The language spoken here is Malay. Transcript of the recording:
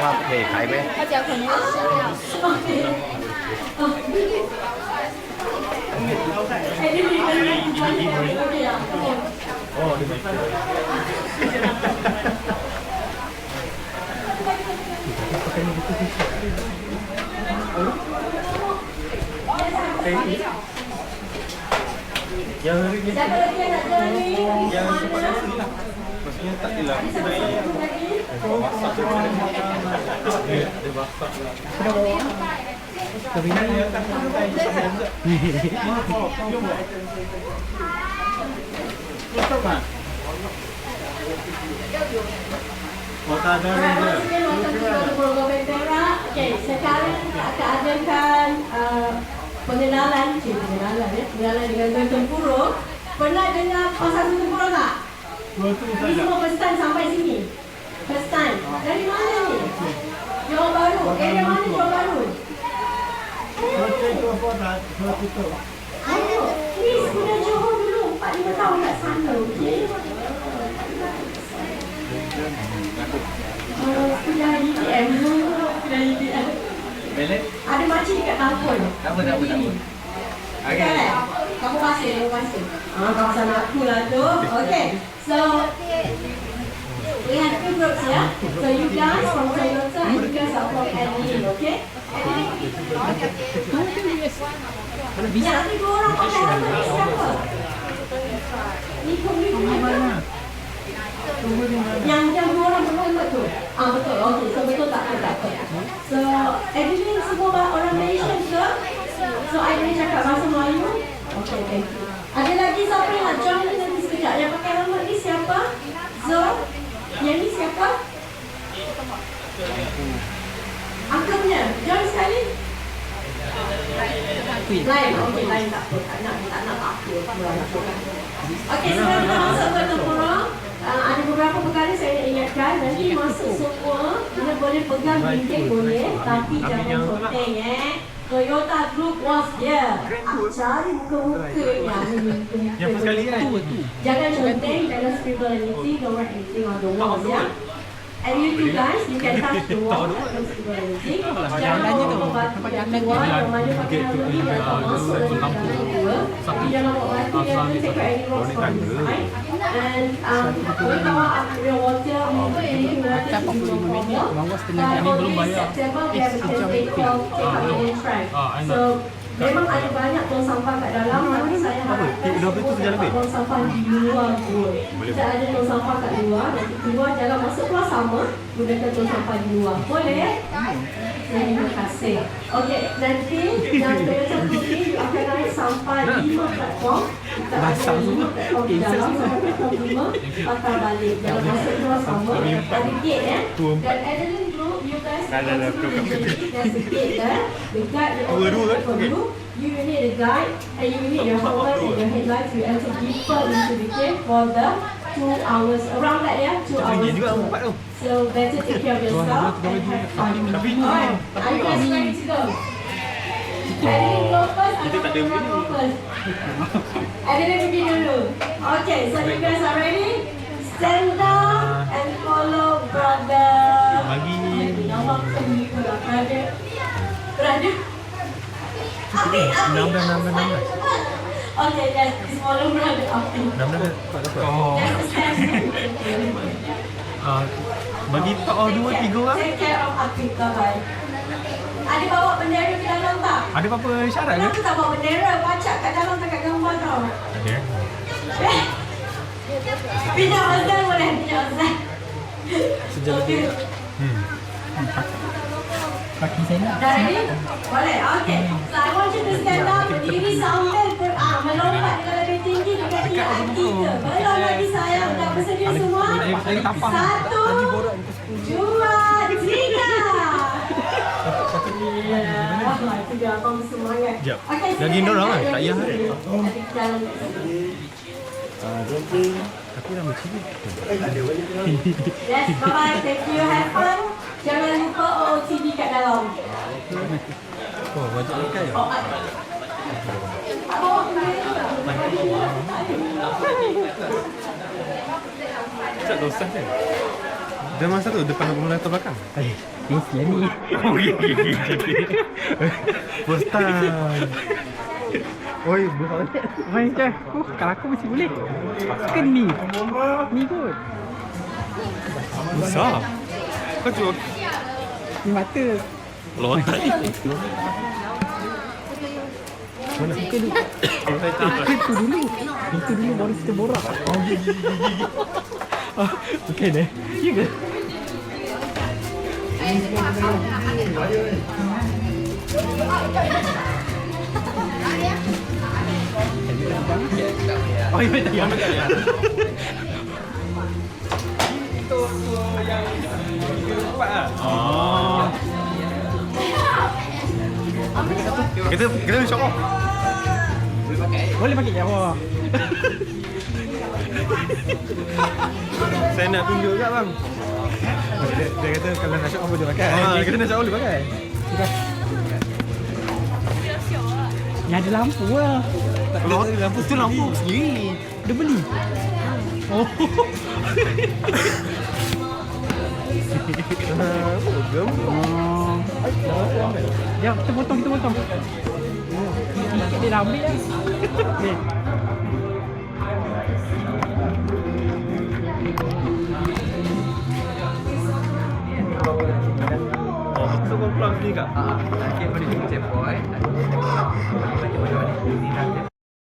ว่าเพจขายไป 大家可能要吃掉。โอ้ดีไหมyang ni Siapa lagi yang nak jalan ni? yang cepat asli lah maksudnya tak adalah masak dia masak tapi ni yang tak santai Okey, sekarang akan adakan pengenalan dengan gaya tempurung. Pernah dengar pasal tempurung tak? Ini semua first time sampai sini. First time. Dari mana ni? Johor Bahru. Area mana Johor Bahru? Ni sudah Johor dulu 4-5 tahun kat sana. Okey. Sudah UTM. Sudah UTM. Ada makcik dekat Tampun. Tak apa. Okay. Kamu pasir. Kawasan aku lah tu. Okay. So, we have two groups here. So, you guys from Toyota and you guys are from Adeline, okay? Yang ni dua orang pakai helmet ni siapa? Ni mana? Yang dua orang pakai helmet tu? Betul. Okay. So, betul tak? So, Adeline semua orang Malaysia ke? So, Adeline cakap bahasa Melayu? Okay, thank you. Ada lagi siapa yang nak join ni nanti sekejap? Yang pakai helmet ni siapa? Zul? Yang ni siapa? Angkemnya, join sekali? Lain, okey, lain tak apa. Tak nak apa. Okey, sekarang kita masuk ke tempurung. Ada beberapa perkara saya nak ingatkan. Nanti masuk semua, kita boleh pegang dinding boleh, tapi jangan conteng Toyota Group was there. Cari muka-muka yang first kali kan? Jangan conteng, jangan scribble anything, don't write anything on the walls ya. And you two guys, you can touch the wall, don't scribble anything. Jangan bawa batu yang keluar, yang mana pakai helmet ni, jangan masuk dari dalam dua. Jangan bawa batu yang take out any rocks from inside. And boleh bawa your water, clean water to your bottle. For this September, we have a campaign called Take Out Your Trash. So, memang ada banyak tong sampah kat dalam, tapi saya harapkan semua tong sampah di luar dulu. Kita ada tong sampah kat luar, nanti keluar jangan masuk keluar sama, gunakan tong sampah di luar. Boleh? Terima kasih. Okey, nanti yang Toyota Group ni akan naik sampai 5 platform. Kita ada 5 platform di dalam, sampai platform 5 patah balik. Jangan masuk keluar sama, ada gate ya. Dan Adeline Group, you guys there's a gate there. The guide will open for you. You need a guide and you need your helmet and your headlights. You enter deeper into the cave for the 2 hours. Around that ya, 2 hours. So better take care of yourself and have fun. Alright, are you guys ready to go? Adeline go first, Adeline go first. Adeline pergi dulu. Okay, so you guys are ready? Stand down and follow brother. Bagi Nama pula brother. Brother. Api. Okay, yes, it's follow brother Api. Just stand. bagi tak 2-3 orang. Take care of Api, bye. Ada bawa bendera ke dalam tak? Ada apa-apa syarat ke? Kenapa tak bawa bendera? Pacak kat dalam dekat gambar tau. Ada. Pinjam Azlan boleh? Pinjam Azlan. Sejam Okay. Kaki saya nak. Dah ready? Boleh? Okay. So I want you to stand up, berdiri sambil melompat dengan lebih tinggi dekat tingkat kita. Belum lagi sayang. Dah bersedia semua? 1, 2, 3. Itu dia abang semangat. Sekejap. Okay, Lagi dorang kan? Tak payah Tapi dah macam ni. Yes, bye-bye. Thank you. Have fun. Jangan lupa OOTD kat dalam. Oh, wajib pakai ya? Tak dosa kan? Dia masa tu depan akumulator belakang. Ni ni. First time. Oi, bukan. Main je. Kalau aku mesti boleh. Kan ni. Ni kot. Besar. Kau cuba. Ni mata. Lontar ni. Mana? Itu dulu. Itu dulu baru kita borak. Okey deh. Ya ke? Oh, iya tak ya. Oh. Kita nak shop. Boleh pakai Jawa. Saya nak tunjuk kat bang. Dia kata kalau nak shop apa boleh pakai. Kita nak shop boleh pakai. Ni ada lampu lah. Lampu tu lampu sendiri. Dia beli. Oh. Ya, kita potong. Dia dah ambil lah. Ni. Oh, betul kau pulang sini kak? Nanti boleh checkpoint. Nanti checkpoint. Nanti boleh